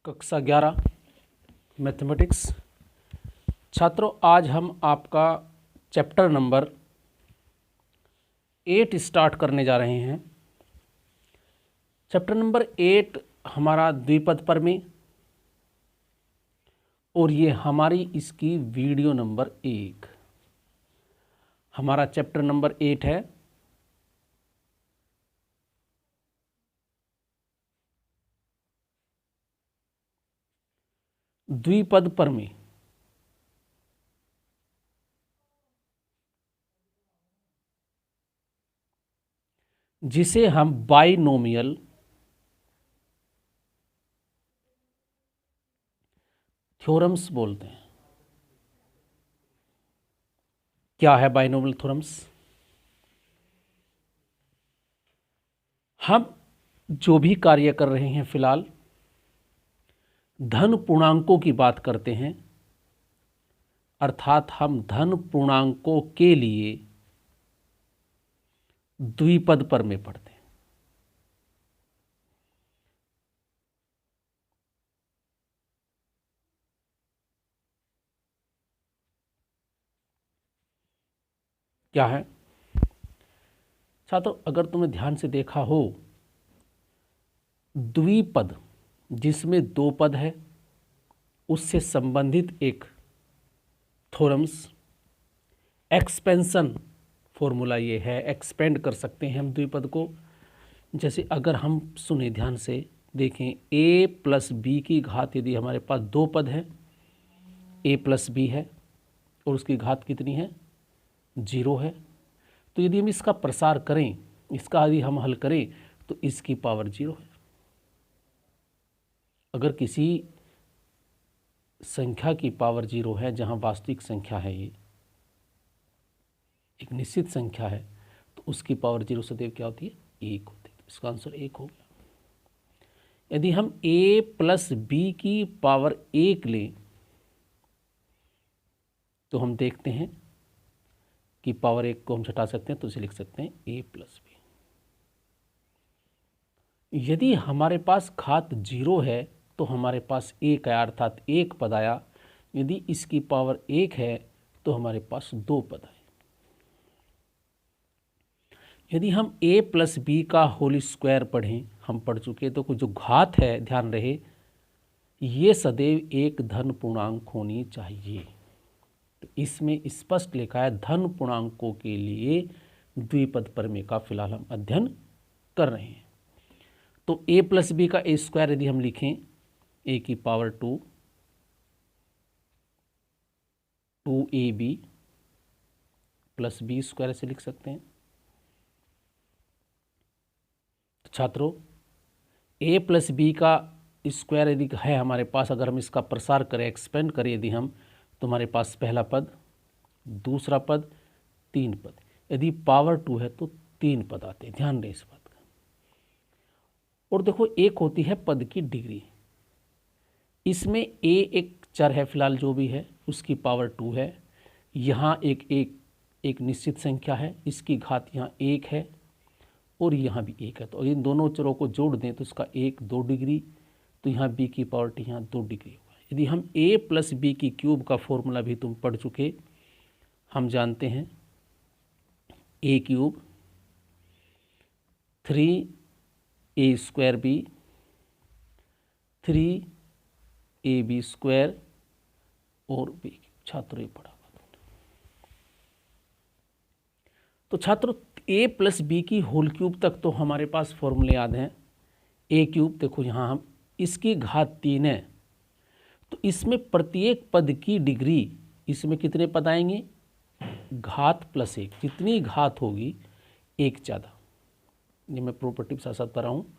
कक्षा 11 मैथमेटिक्स। छात्रों, आज हम आपका चैप्टर नंबर 8 स्टार्ट करने जा रहे हैं। चैप्टर नंबर 8 हमारा द्विपद प्रमेय और ये हमारी इसकी वीडियो नंबर 1। हमारा चैप्टर नंबर 8 है द्विपद प्रमेय। जिसे हम बाइनोमियल थ्योरम्स बोलते हैं। क्या है बाइनोमियल थ्योरम्स? हम जो भी कार्य कर रहे हैं फिलहाल धन पूर्णांकों की बात करते हैं, अर्थात हम धन पूर्णांकों के लिए द्विपद प्रमेय पढ़ते हैं। क्या है छात्रों, अगर तुमने ध्यान से देखा हो, द्विपद जिसमें दो पद है उससे संबंधित एक थ्योरम्स एक्सपेंशन फॉर्मूला ये है। एक्सपेंड कर सकते हैं हम द्विपद को। जैसे अगर हम सुने ध्यान से देखें, a प्लस बी की घात, यदि हमारे पास दो पद है a प्लस बी है और उसकी घात कितनी है 0 है, तो यदि हम इसका प्रसार करें, इसका यदि हम हल करें तो इसकी पावर 0 है। अगर किसी संख्या की पावर 0 है, जहाँ वास्तविक संख्या है, ये एक निश्चित संख्या है, तो उसकी पावर 0 सदैव क्या होती है? 1 होती है। तो इसका आंसर 1 हो गया। यदि हम a प्लस बी की पावर 1 लें तो हम देखते हैं कि पावर 1 को हम हटा सकते हैं, तो इसे लिख सकते हैं a प्लस बी। यदि हमारे पास घात 0 है तो हमारे पास 1 आया, अर्थात एक पद आया। यदि इसकी पावर 1 है तो हमारे पास 2 पद आए। यदि हम a प्लस बी का होल स्क्वायर पढ़ें, हम पढ़ चुके, तो जो घात है, ध्यान रहे, ये सदैव एक धन पूर्णांक होनी चाहिए। तो इसमें स्पष्ट लिखा है धन पूर्णांकों के लिए द्विपद प्रमेय का फिलहाल हम अध्ययन कर रहे हैं। तो a प्लस बी का a स्क्वायर यदि हम लिखें, a की power 2ab plus B square से लिख सकते हैं। तो छात्रों, a प्लस बी का स्क्वायर यदि है हमारे पास, अगर हम इसका प्रसार करें, एक्सपेंड करें यदि हम, तो हमारे पास पहला पद, दूसरा पद, 3 पद। यदि पावर 2 है तो 3 पद आते हैं। ध्यान दें इस बात का। और देखो, एक होती है पद की डिग्री। इसमें a एक चर है फिलहाल, जो भी है उसकी पावर 2 है। यहाँ एक निश्चित संख्या है, इसकी घात यहाँ 1 है और यहाँ भी 1 है। तो इन दोनों चरों को जोड़ दें तो इसका 1 2 डिग्री, तो यहाँ b की पावर t यहाँ 2 डिग्री हुआ। यदि हम a प्लस बी की क्यूब का फॉर्मूला भी तुम पढ़ चुके, हम जानते हैं a cube 3a square b 3ab square और b। छात्रों, ये पढ़ा हुआ। तो छात्रों, a प्लस बी की होल क्यूब तक तो हमारे पास फॉर्मूले याद हैं। a क्यूब, देखो यहाँ हम, इसकी घात 3 है, तो इसमें प्रत्येक पद की डिग्री, इसमें कितने पद आएंगे? घात प्लस 1, जितनी घात होगी 1 ज़्यादा। ये मैं प्रॉपर्टी के साथ साथ पढ़ा हूँ।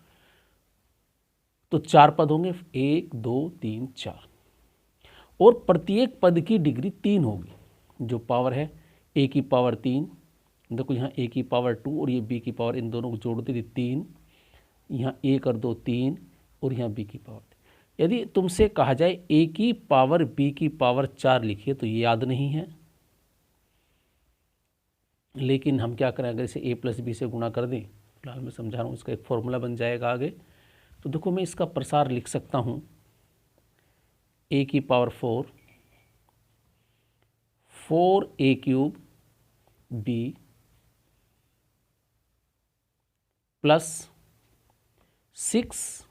तो 4 पद होंगे, 1 2 3 4, और प्रत्येक पद की डिग्री 3 होगी। जो पावर है a की पावर 3, देखो यहाँ a की पावर 2 और ये b की पावर, इन दोनों को जोड़ दे 3, यहाँ 1 और 2 3, और यहाँ b की पावर 3। यदि तुमसे कहा जाए a की पावर b की पावर 4 लिखिए, तो ये याद नहीं है, लेकिन हम क्या करें, अगर इसे a प्लस बी से गुणा कर दें, फिलहाल मैं समझा रहा हूँ, इसका एक फॉर्मूला बन जाएगा आगे। तो देखो, मैं इसका प्रसार लिख सकता हूँ ए की power 4, 4a cube b plus 6,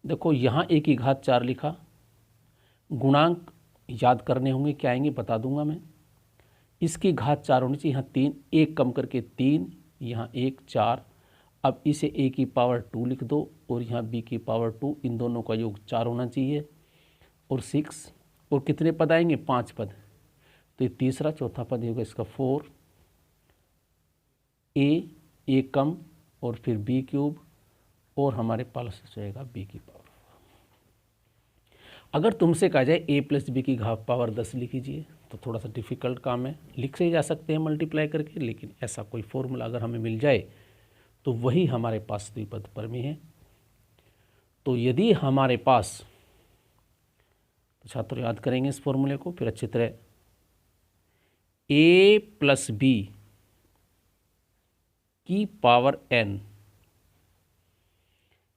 देखो यहाँ a की घात 4 लिखा, गुणांक याद करने होंगे, क्या आएंगे बता दूंगा मैं। इसकी घात 4 होनी चाहिए, यहाँ 3, एक कम करके 3, यहाँ 1 4। अब इसे a की पावर 2 लिख दो और यहाँ b की पावर 2, इन दोनों का योग 4 होना चाहिए और 6, और कितने पद आएंगे 5 पद, तो ये तीसरा चौथा पद होगा इसका 4 a कम और फिर b क्यूब और हमारे पास जाएगा b की पावर। अगर तुमसे कहा जाए a प्लस बी की पावर 10 लिख लीजिए तो थोड़ा सा डिफ़िकल्ट काम है, लिख से जा सकते हैं मल्टीप्लाई करके, लेकिन ऐसा कोई फॉर्मूला अगर हमें मिल जाए तो वही हमारे पास द्विपद प्रमेय है। तो यदि हमारे पास, तो छात्र याद करेंगे इस फॉर्मूले को फिर अच्छी तरह, a प्लस बी की पावर n,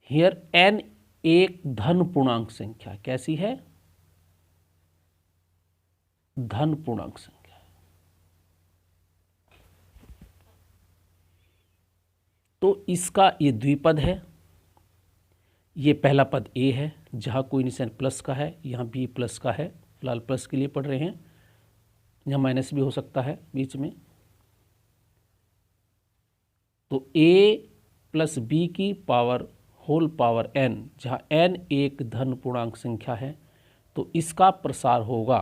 हियर n एक धन पूर्णांक संख्या, कैसी है, धन पूर्णांक संख्या। तो इसका ये द्विपद है, ये पहला पद a है जहाँ कोई निशान प्लस का है, यहाँ b प्लस का है, फिलहाल प्लस के लिए पढ़ रहे हैं, यहाँ माइनस भी हो सकता है बीच में। तो a प्लस बी की पावर होल पावर n, जहाँ n एक धन पूर्णांक संख्या है, तो इसका प्रसार होगा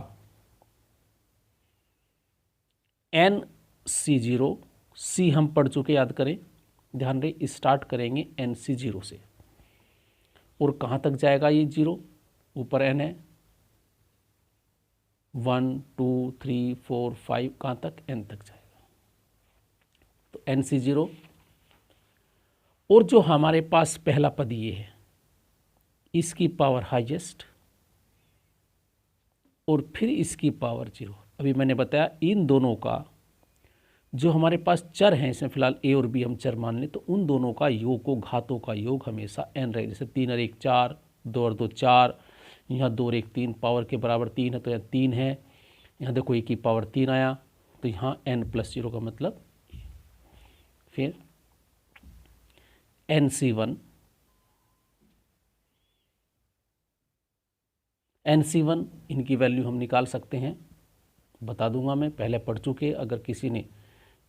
NC0, C हम पढ़ चुके, याद करें, ध्यान रहे, स्टार्ट करेंगे NC0 से और कहाँ तक जाएगा ये 0, ऊपर n है, 1 2 3 4 5, कहाँ तक, n तक जाएगा, तो NC0। और जो हमारे पास पहला पद ये है, इसकी पावर हाईएस्ट और फिर इसकी पावर 0। अभी मैंने बताया इन दोनों का जो हमारे पास चर हैं, इसमें फिलहाल a और b हम चर मान लें, तो उन दोनों का योग को, घातों का योग हमेशा n रहे। जैसे 3 और 1 4, 2 और 2 4, यहाँ 2 और 1 3, पावर के बराबर 3 है तो यहाँ 3 है, यहाँ देखो a की पावर 3 आया, तो यहाँ n प्लस 0 का मतलब। फिर NC1, NC1 इनकी वैल्यू हम निकाल सकते हैं, बता दूंगा मैं, पहले पढ़ चुके। अगर किसी ने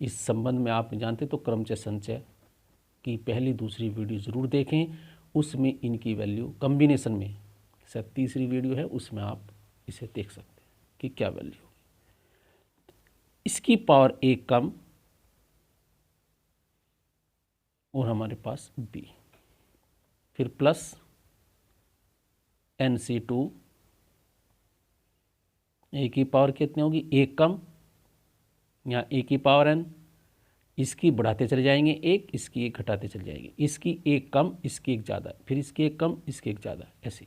इस संबंध में आप जानते तो क्रमचय संचय की पहली दूसरी वीडियो ज़रूर देखें, उसमें इनकी वैल्यू कॉम्बिनेशन में, शायद तीसरी वीडियो है, उसमें आप इसे देख सकते हैं कि क्या वैल्यू होगी। इसकी पावर 1 कम और हमारे पास b, फिर प्लस NC2, a की पावर कितनी होगी, 1 कम, यहाँ a की पावर n, इसकी बढ़ाते चले जाएंगे 1, इसकी 1 घटाते चले जाएंगे, इसकी 1 कम, इसकी 1 ज़्यादा, फिर इसकी 1 कम, इसकी 1 ज़्यादा, ऐसे।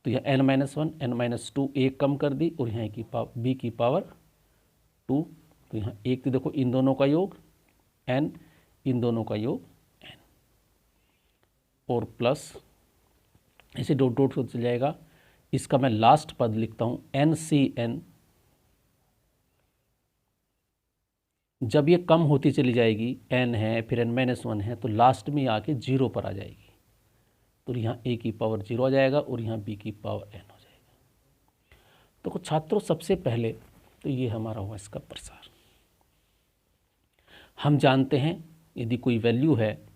तो यह n-1 n-2 1 कम कर दी और यहाँ की पावर b की पावर 2, तो यहाँ 1, तो देखो इन दोनों का योग n, इन दोनों का योग n, और प्लस ऐसे डॉट डॉट से चल जाएगा। इसका मैं लास्ट पद लिखता हूँ NCn, जब ये कम होती चली जाएगी, n है फिर n-1 है, तो लास्ट में आके 0 पर आ जाएगी, तो यहाँ a की पावर 0 आ जाएगा और यहाँ b की पावर n हो जाएगा। तो छात्रों सबसे पहले तो ये हमारा हुआ इसका प्रसार। हम जानते हैं यदि कोई वैल्यू है,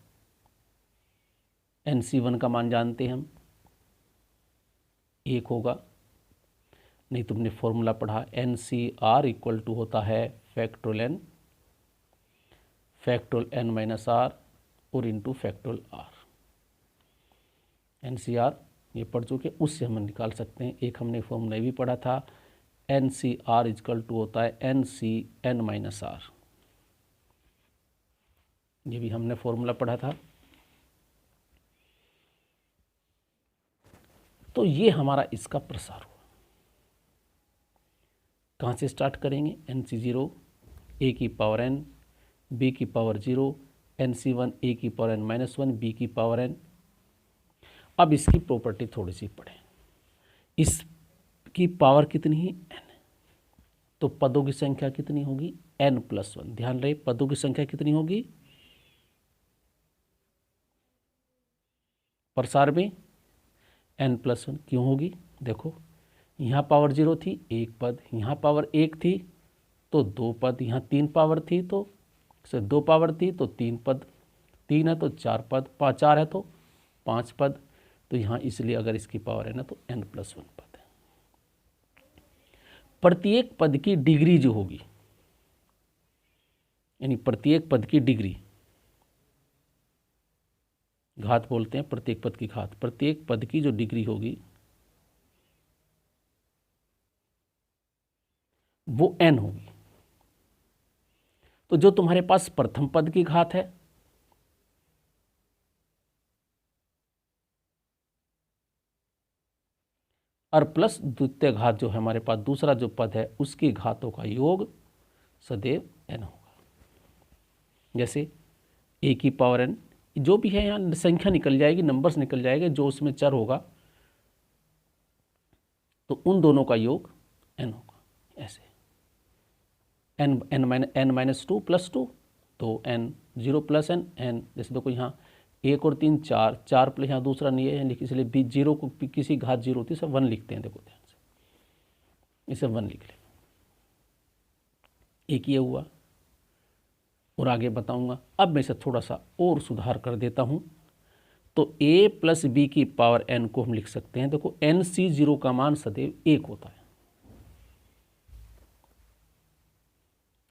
NC1 का मान जानते हैं हम 1 होगा, नहीं तुमने फॉर्मूला पढ़ा NCR इक्वल टू होता है फैक्टोरियल n-r और इंटू फैक्टोरियल r। NCR ये पढ़ चुके, उससे हम निकाल सकते हैं। एक हमने फॉर्मूला भी पढ़ा था, NCR इक्वल टू होता है NCn-r, ये भी हमने फॉर्मूला पढ़ा था। तो ये हमारा इसका प्रसार हुआ। कहाँ से स्टार्ट करेंगे, NC0 a की पावर n, b की पावर 0, NC1 a की पावर n-1, b की पावर n। अब इसकी प्रॉपर्टी थोड़ी सी पढ़ें। इसकी पावर कितनी है n, तो पदों की संख्या कितनी होगी n+1। ध्यान रहे पदों की संख्या कितनी होगी प्रसार में n+1। क्यों होगी, देखो यहाँ पावर 0 थी 1 पद, यहाँ पावर 1 थी तो 2 पद, यहाँ 3 पावर थी तो 2 पावर थी तो 3 पद, 3 है तो 4 पद, 4 है तो 5 पद, तो यहाँ इसलिए अगर इसकी पावर है ना तो n+1 पद है। प्रत्येक पद की डिग्री जो होगी, यानी प्रत्येक पद की डिग्री, घात बोलते हैं प्रत्येक पद की घात, प्रत्येक पद की जो डिग्री होगी वो n होगी। तो जो तुम्हारे पास प्रथम पद की घात है और प्लस द्वितीय घात जो है हमारे पास दूसरा जो पद है उसकी घातों का योग सदैव n होगा। जैसे a की पावर n, जो भी है यहाँ संख्या निकल जाएगी, नंबर्स निकल जाएंगे, जो उसमें चर होगा तो उन दोनों का योग n होगा। ऐसे n-2 + 2 तो n 0 + n, जैसे देखो यहाँ 1 और 3 4, 4 प्लस यहाँ दूसरा नहीं है लेकिन इसलिए बीच 0 को किसी घात 0 होती है सब 1 लिखते हैं। देखो ध्यान से इसे 1 लिख लें, एक ये हुआ और आगे बताऊंगा। अब मैं इसे थोड़ा सा और सुधार कर देता हूं, तो a + b की पावर n को हम लिख सकते हैं, देखो NC0 का मान सदैव 1 होता है,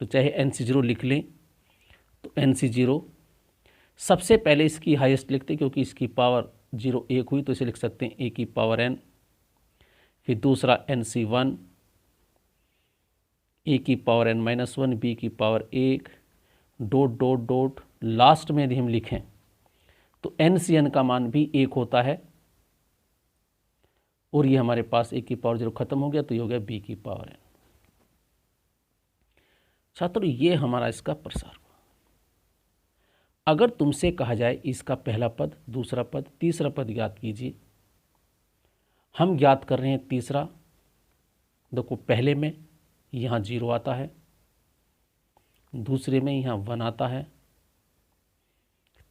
तो चाहे NC0 लिख लें तो NC0 सबसे पहले इसकी हाईएस्ट लिखते हैं क्योंकि इसकी पावर 0 1 हुई तो इसे लिख सकते हैं a की पावर n, फिर दूसरा NC1 a की पावर n-1 b की पावर 1 ... लास्ट में यदि हम लिखें तो NCn का मान भी 1 होता है और ये हमारे पास a की पावर 0 खत्म हो गया तो ये हो गया b की पावर n। छात्रों ये हमारा इसका प्रसार हुआ। अगर तुमसे कहा जाए इसका पहला पद, दूसरा पद, तीसरा पद ज्ञात कीजिए, हम ज्ञात कर रहे हैं तीसरा। देखो पहले में यहाँ 0 आता है, दूसरे में यहाँ 1 आता है,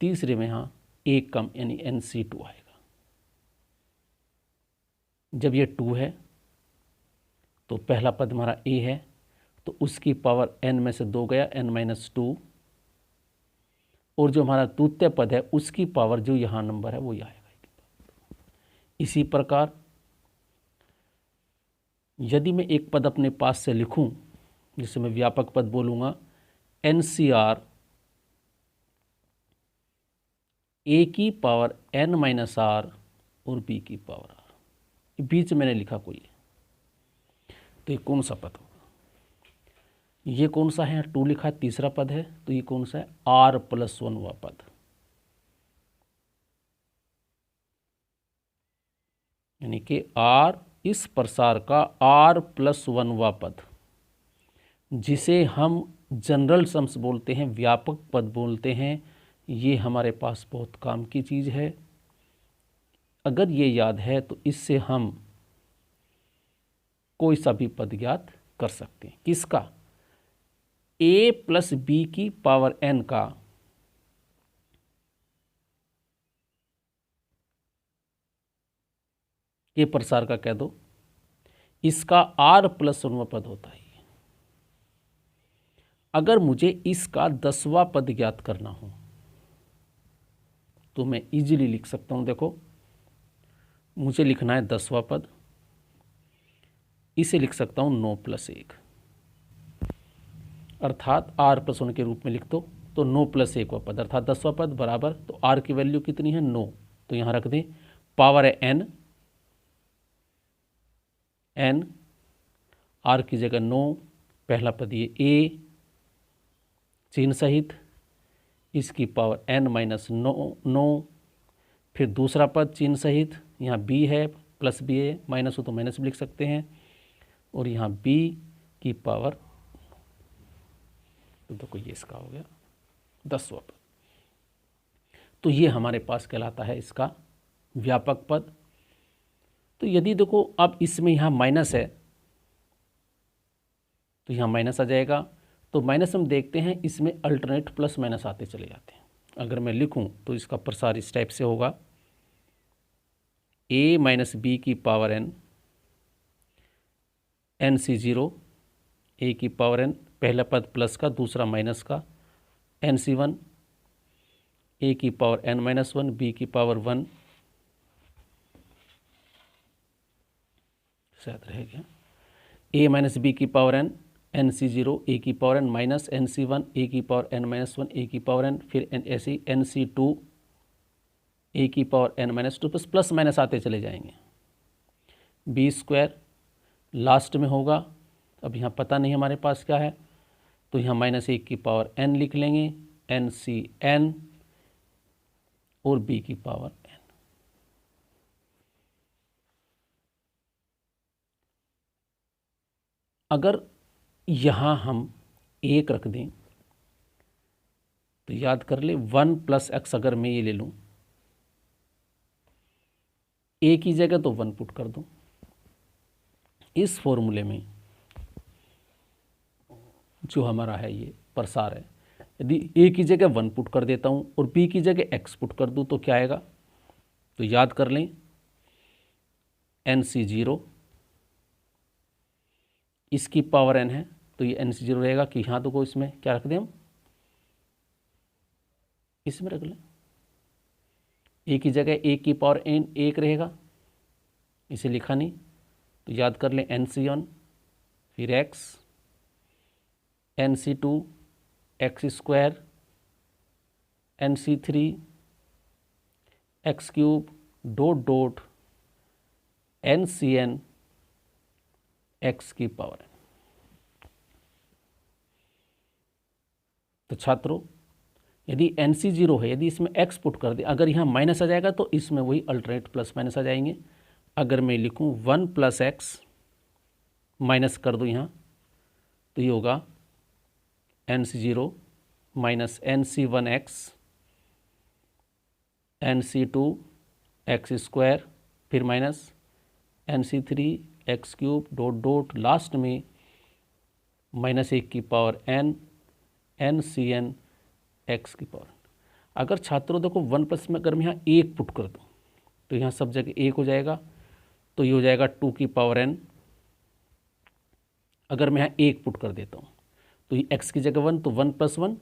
तीसरे में यहाँ 1 कम यानी NC2 आएगा। जब ये 2 है तो पहला पद हमारा a है तो उसकी पावर n में से 2 गया n-2, और जो हमारा द्वितीय पद है उसकी पावर जो यहाँ नंबर है वो ये आएगा। इसी प्रकार यदि मैं एक पद अपने पास से लिखूं जिसे मैं व्यापक पद बोलूँगा NCR a की पावर n-r और b की पावर r, बीच मैंने लिखा कोई, तो ये कौन सा पद होगा, ये कौन सा है, 2 लिखा है, तीसरा पद है तो ये कौन सा है r+1वां पद, यानी कि r इस प्रसार का r+1वां पद, जिसे हम जनरल सम्स बोलते हैं, व्यापक पद बोलते हैं। ये हमारे पास बहुत काम की चीज़ है। अगर ये याद है तो इससे हम कोई सा भी पद ज्ञात कर सकते हैं। किसका, a + b की पावर n का ये प्रसार का कह दो, इसका r+1वां पद होता है। अगर मुझे इसका 10वां पद ज्ञात करना हो तो मैं इजीली लिख सकता हूं। देखो मुझे लिखना है 10वां पद, इसे लिख सकता हूं 9 + 1, अर्थात r+1 के रूप में लिख दो तो 9 + 1वां पद अर्थात 10वां पद बराबर, तो r की वैल्यू कितनी है 9, तो यहाँ रख दें, पावर है n, r की जगह 9, पहला पद ये a चिन्ह सहित, इसकी पावर n-9, फिर दूसरा पद चिन्ह सहित, यहाँ b है प्लस b है, माइनस हो तो माइनस भी लिख सकते हैं, और यहाँ b की पावर, तो देखो ये इसका हो गया 10वां पद। तो ये हमारे पास कहलाता है इसका व्यापक पद। तो यदि देखो अब इसमें यहाँ माइनस है तो यहाँ माइनस आ जाएगा। तो माइनस हम देखते हैं इसमें अल्टरनेट प्लस माइनस आते चले जाते हैं। अगर मैं लिखूं तो इसका प्रसार इस टाइप से होगा, a माइनस बी की पावर n nc0 a की पावर n, पहला पद प्लस का दूसरा माइनस का, nc1 a की पावर n माइनस 1 b की पावर 1, शायद रह गया, a माइनस बी की पावर n nc0 a की power n minus nc1 a की पावर n माइनस 1 a की पावर n, फिर ऐसे nc2 a की power n minus 2 plus minus आते चले जाएंगे। बी स्क्वायर लास्ट में होगा। अब यहाँ पता नहीं हमारे पास क्या है, तो यहाँ माइनस 1 की पावर n लिख लेंगे, ncn और b की पावर n। अगर यहाँ हम 1 रख दें तो याद कर ले 1 प्लस एक्स, अगर मैं ये ले लूँ a की जगह तो 1 पुट कर दूँ। इस फॉर्मूले में जो हमारा है ये प्रसार है, यदि a की जगह 1 पुट कर देता हूँ और b की जगह x पुट कर दूँ तो क्या आएगा, तो याद कर लें nc0 इसकी पावर n है तो ये nc0 रहेगा कि यहाँ तो को इसमें क्या रख दें हम, इसमें रख लें, a की जगह a की पावर n 1 रहेगा, इसे लिखा नहीं तो याद कर लें nc1 फिर x nc2 x square nc3 x cube dot dot ncn x की पावर। तो छात्रों यदि nc0 है, यदि इसमें x पुट कर दे, अगर यहाँ माइनस आ जाएगा तो इसमें वही अल्टरनेट प्लस माइनस आ जाएंगे। अगर मैं लिखूँ 1 प्लस एक्स माइनस कर दूँ यहाँ तो ये होगा nc0 minus nc1x nc2 x square फिर minus nc3 x cube dot dot last में माइनस 1 की पावर n ncn x की पावर। अगर छात्रों देखो 1 प्लस में अगर मैं यहाँ 1 पुट कर दूँ तो यहाँ सब जगह 1 हो जाएगा, तो ये हो जाएगा 2 की पावर n। अगर मैं यहाँ 1 पुट कर देता हूँ तो ये x की जगह 1 तो 1 प्लस 1,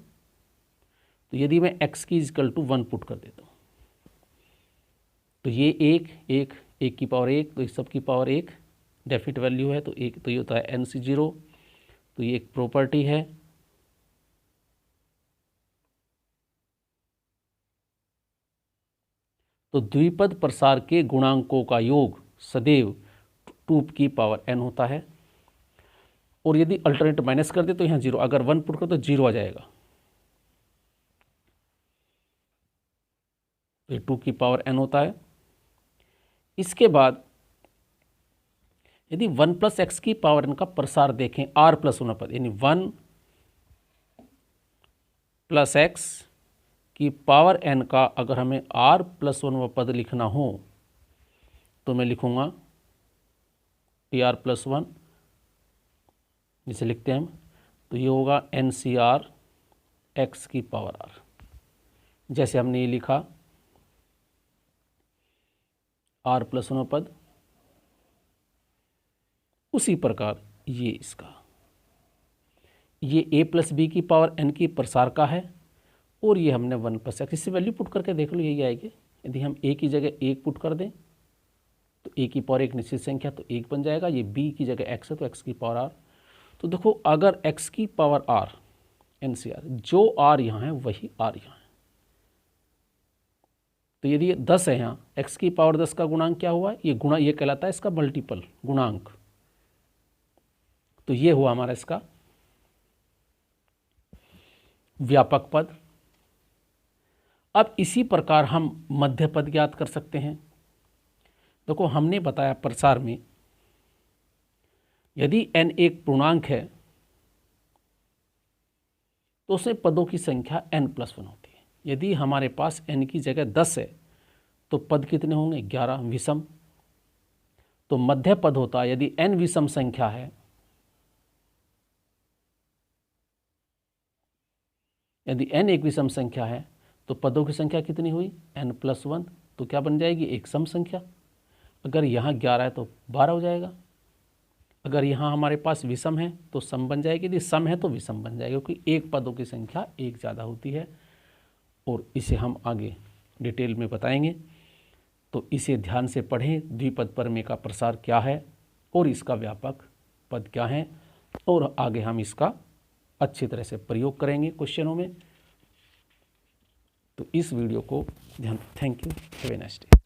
तो यदि मैं x की इक्वल टू 1 पुट कर देता हूँ तो ये 1 की पावर 1, तो इस सब की पावर 1 डेफिनेट वैल्यू है, तो 1 तो ये होता है nc0। तो ये एक प्रॉपर्टी है। तो द्विपद प्रसार के गुणांकों का योग सदैव 2 की पावर n होता है, और यदि अल्टरनेट माइनस कर दे तो यहाँ 0, अगर 1 पुट कर तो 0 आ जाएगा, तो ये 2 की पावर n होता है। इसके बाद यदि 1 प्लस एक्स की पावर n का प्रसार देखें r प्लस 1 पद, यानी 1 प्लस एक्स की पावर n का अगर हमें r प्लस 1 पद लिखना हो तो मैं लिखूंगा r प्लस 1, जिसे लिखते हैं हम, तो ये होगा ncr x की पावर r। जैसे हमने ये लिखा r प्लस 1 पद, उसी प्रकार ये इसका, ये a प्लस बी की पावर n की प्रसार का है, और ये हमने 1 प्लस एक्स, इससे वैल्यू पुट करके देख लो यही आएगी। यदि हम a की जगह 1 पुट कर दें तो a की पावर 1 निश्चित संख्या तो 1 बन जाएगा, ये b की जगह x है तो x की पावर r। तो देखो अगर x की पावर r ncr, जो r यहाँ है वही r यहाँ है, तो यदि ये 10 है यहाँ, x की पावर 10 का गुणांक क्या हुआ, ये गुणा, ये कहलाता है इसका मल्टीपल गुणांक, तो ये हुआ हमारा इसका व्यापक पद। अब इसी प्रकार हम मध्य पद ज्ञात कर सकते हैं। देखो हमने बताया प्रसार में यदि n एक पूर्णांक है तो उसमें पदों की संख्या n प्लस 1 होती है। यदि हमारे पास n की जगह 10 है तो पद कितने होंगे, 11 विषम। तो मध्य पद होता है, यदि n विषम संख्या है, यदि n एक विषम संख्या है तो पदों की संख्या कितनी हुई n+1, तो क्या बन जाएगी एक सम संख्या। अगर यहाँ 11 है तो 12 हो जाएगा। अगर यहाँ हमारे पास विषम है तो सम बन जाएगी, यदि सम है तो विषम बन जाएगा, क्योंकि एक पदों की संख्या एक ज़्यादा होती है। और इसे हम आगे डिटेल में बताएंगे, तो इसे ध्यान से पढ़ें। द्विपद प्रमेय का प्रसार क्या है और इसका व्यापक पद क्या है, और आगे हम इसका अच्छी तरह से प्रयोग करेंगे क्वेश्चनों में। तो इस वीडियो को ध्यान, thank you, have a nice day.